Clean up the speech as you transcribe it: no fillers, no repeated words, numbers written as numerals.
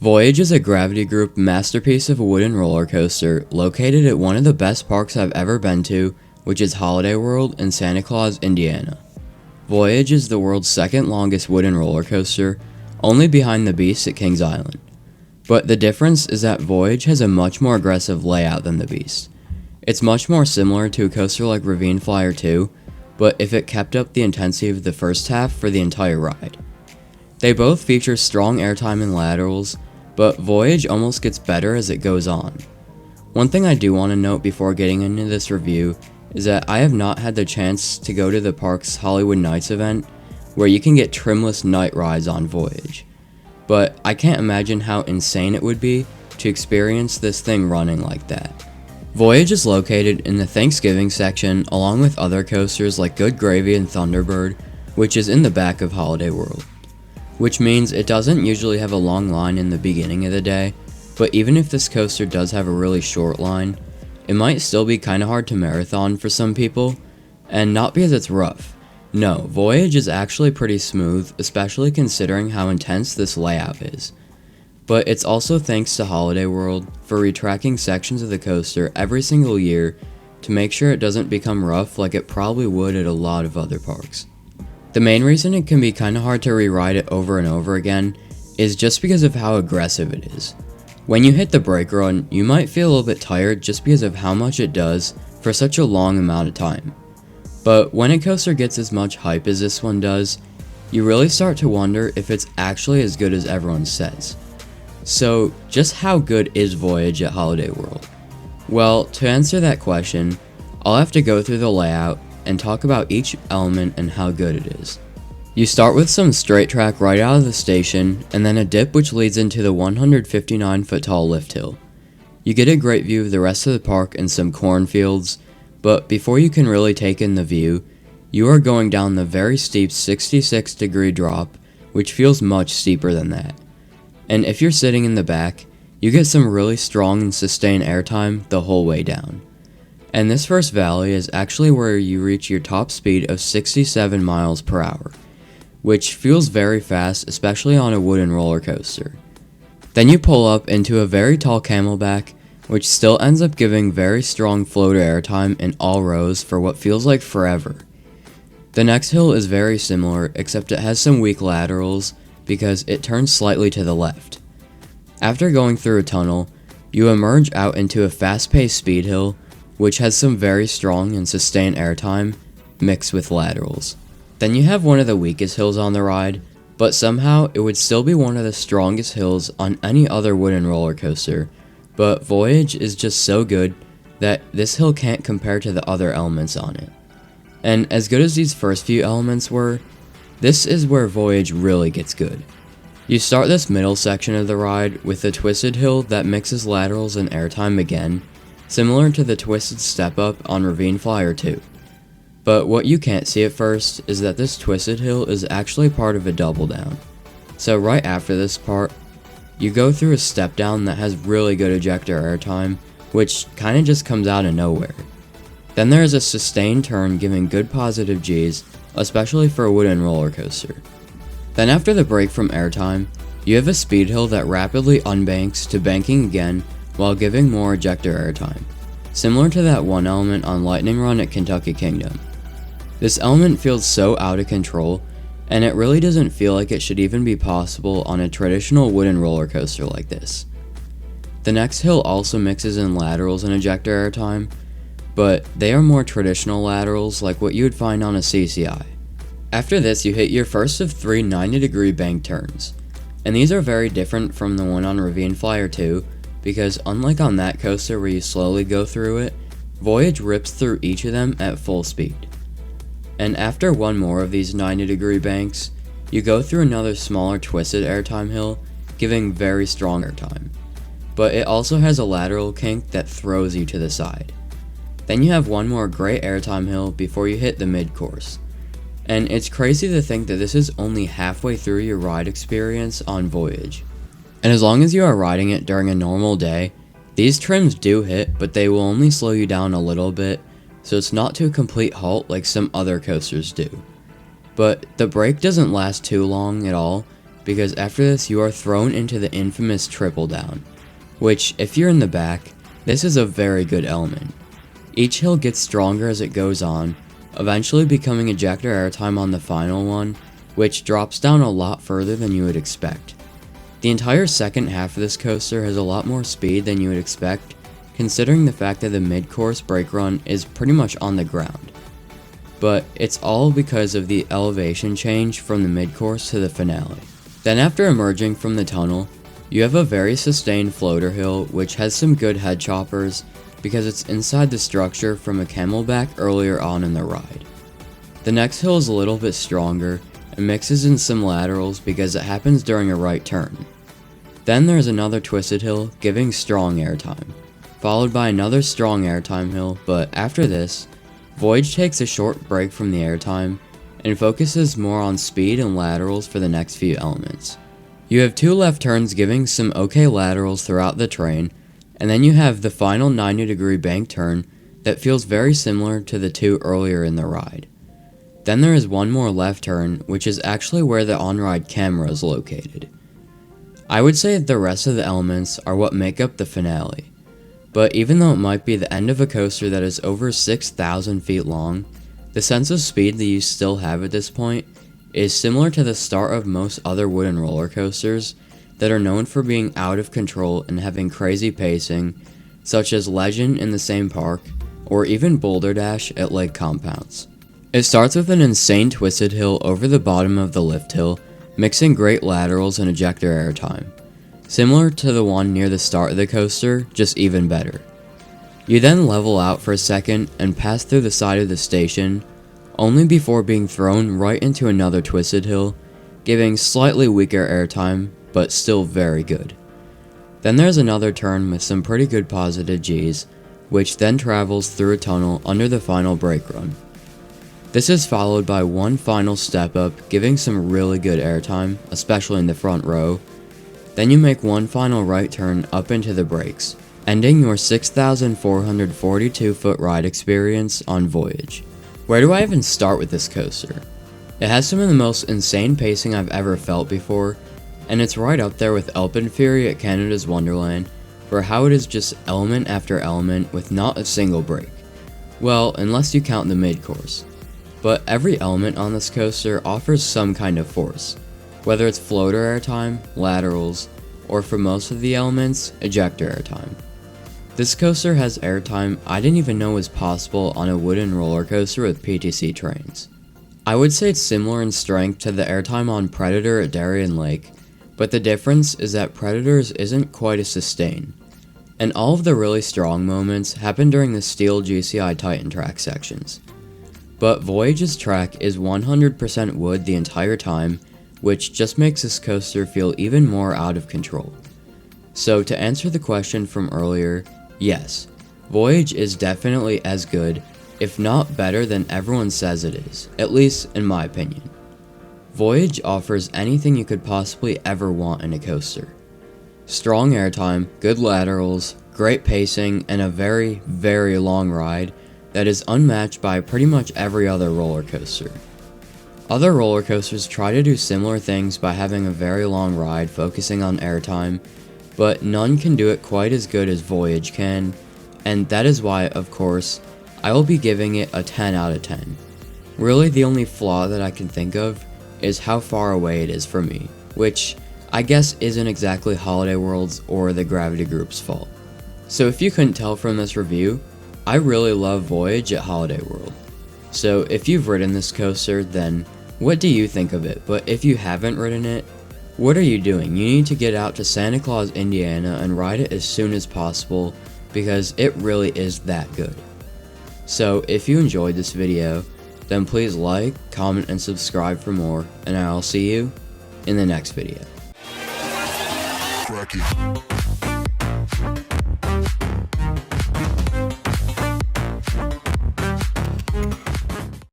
Voyage is a Gravity Group masterpiece of a wooden roller coaster located at one of the best parks I've ever been to, which is Holiday World in Santa Claus, Indiana. Voyage is the world's second longest wooden roller coaster, only behind the Beast at Kings Island. But the difference is that Voyage has a much more aggressive layout than the Beast. It's much more similar to a coaster like Ravine Flyer 2, but if it kept up the intensity of the first half for the entire ride. They both feature strong airtime and laterals, but Voyage almost gets better as it goes on. One thing I do want to note before getting into this review is that I have not had the chance to go to the park's Hollywood Nights event, where you can get trimless night rides on Voyage. But I can't imagine how insane it would be to experience this thing running like that. Voyage is located in the Thanksgiving section along with other coasters like Good Gravy and Thunderbird, which is in the back of Holiday World. Which means it doesn't usually have a long line in the beginning of the day, but even if this coaster does have a really short line, it might still be kinda hard to marathon for some people, and not because it's rough. No, Voyage is actually pretty smooth, especially considering how intense this layout is. But it's also thanks to Holiday World for retracking sections of the coaster every single year to make sure it doesn't become rough like it probably would at a lot of other parks. The main reason it can be kinda hard to reride it over and over again is just because of how aggressive it is. When you hit the brake run, you might feel a little bit tired just because of how much it does for such a long amount of time. But when a coaster gets as much hype as this one does, you really start to wonder if it's actually as good as everyone says. So, just how good is Voyage at Holiday World? Well, to answer that question, I'll have to go through the layout and talk about each element and how good it is. You start with some straight track right out of the station, and then a dip which leads into the 159 foot tall lift hill. You get a great view of the rest of the park and some cornfields, but before you can really take in the view, you are going down the very steep 66-degree drop, which feels much steeper than that. And if you're sitting in the back, you get some really strong and sustained airtime the whole way down. And this first valley is actually where you reach your top speed of 67 miles per hour, which feels very fast, especially on a wooden roller coaster. Then you pull up into a very tall camelback, which still ends up giving very strong floater airtime in all rows for what feels like forever. The next hill is very similar, except it has some weak laterals because it turns slightly to the left. After going through a tunnel, you emerge out into a fast-paced speed hill, which has some very strong and sustained airtime mixed with laterals. Then you have one of the weakest hills on the ride, but somehow it would still be one of the strongest hills on any other wooden roller coaster, but Voyage is just so good that this hill can't compare to the other elements on it. And as good as these first few elements were, this is where Voyage really gets good. You start this middle section of the ride with a twisted hill that mixes laterals and airtime again, similar to the twisted step-up on Ravine Flyer 2. But what you can't see at first is that this twisted hill is actually part of a double down. So right after this part, you go through a step down that has really good ejector airtime, which kinda just comes out of nowhere. Then there is a sustained turn giving good positive Gs, especially for a wooden roller coaster. Then after the break from airtime, you have a speed hill that rapidly unbanks to banking again while giving more ejector airtime, similar to that one element on Lightning Run at Kentucky Kingdom. This element feels so out of control, and it really doesn't feel like it should even be possible on a traditional wooden roller coaster like this. The next hill also mixes in laterals and ejector airtime, but they are more traditional laterals like what you would find on a CCI. After this, you hit your first of 3 90-degree bank turns, and these are very different from the one on Ravine Flyer 2, because unlike on that coaster where you slowly go through it, Voyage rips through each of them at full speed. And after one more of these 90-degree banks, you go through another smaller twisted airtime hill, giving very strong airtime. But it also has a lateral kink that throws you to the side. Then you have one more great airtime hill before you hit the mid-course. And it's crazy to think that this is only halfway through your ride experience on Voyage. And as long as you are riding it during a normal day, these trims do hit, but they will only slow you down a little bit, so it's not to a complete halt like some other coasters do. But the break doesn't last too long at all, because after this you are thrown into the infamous triple down, which, if you're in the back, this is a very good element. Each hill gets stronger as it goes on, eventually becoming ejector airtime on the final one, which drops down a lot further than you would expect. The entire second half of this coaster has a lot more speed than you would expect, considering the fact that the mid-course brake run is pretty much on the ground. But it's all because of the elevation change from the mid-course to the finale. Then after emerging from the tunnel, you have a very sustained floater hill which has some good head choppers because it's inside the structure from a camelback earlier on in the ride. The next hill is a little bit stronger and mixes in some laterals because it happens during a right turn. Then there's another twisted hill giving strong airtime, followed by another strong airtime hill, but after this, Voyage takes a short break from the airtime and focuses more on speed and laterals for the next few elements. You have two left turns giving some okay laterals throughout the train, and then you have the final 90-degree bank turn that feels very similar to the two earlier in the ride. Then there is one more left turn, which is actually where the on-ride camera is located. I would say that the rest of the elements are what make up the finale, but even though it might be the end of a coaster that is over 6,000 feet long, the sense of speed that you still have at this point is similar to the start of most other wooden roller coasters that are known for being out of control and having crazy pacing, such as Legend in the same park, or even Boulder Dash at Lake Compounds. It starts with an insane twisted hill over the bottom of the lift hill, mixing great laterals and ejector airtime, similar to the one near the start of the coaster, just even better. You then level out for a second and pass through the side of the station, only before being thrown right into another twisted hill, giving slightly weaker airtime, but still very good. Then there's another turn with some pretty good positive Gs, which then travels through a tunnel under the final brake run. This is followed by one final step up, giving some really good airtime, especially in the front row. Then you make one final right turn up into the brakes, ending your 6,442 foot ride experience on Voyage. Where do I even start with this coaster? It has some of the most insane pacing I've ever felt before, and it's right up there with Alpenfury at Canada's Wonderland for how it is just element after element with not a single break. Well, unless you count the mid-course. But every element on this coaster offers some kind of force, whether it's floater airtime, laterals, or for most of the elements, ejector airtime. This coaster has airtime I didn't even know was possible on a wooden roller coaster with PTC trains. I would say it's similar in strength to the airtime on Predator at Darien Lake, but the difference is that Predator's isn't quite as sustained, and all of the really strong moments happen during the Steel GCI Titan track sections. But Voyage's track is 100% wood the entire time, which just makes this coaster feel even more out of control. So to answer the question from earlier, yes, Voyage is definitely as good, if not better than everyone says it is, at least in my opinion. Voyage offers anything you could possibly ever want in a coaster. Strong airtime, good laterals, great pacing, and a very, very long ride that is unmatched by pretty much every other roller coaster. Other roller coasters try to do similar things by having a very long ride focusing on airtime, but none can do it quite as good as Voyage can, and that is why, of course, I will be giving it a 10 out of 10. Really, the only flaw that I can think of is how far away it is from me, which I guess isn't exactly Holiday World's or the Gravity Group's fault. So if you couldn't tell from this review, I really love Voyage at Holiday World. So if you've ridden this coaster, then what do you think of it? But if you haven't ridden it, what are you doing? You need to get out to Santa Claus, Indiana and ride it as soon as possible because it really is that good. So if you enjoyed this video, then please like, comment, and subscribe for more, and I'll see you in the next video. Crack it.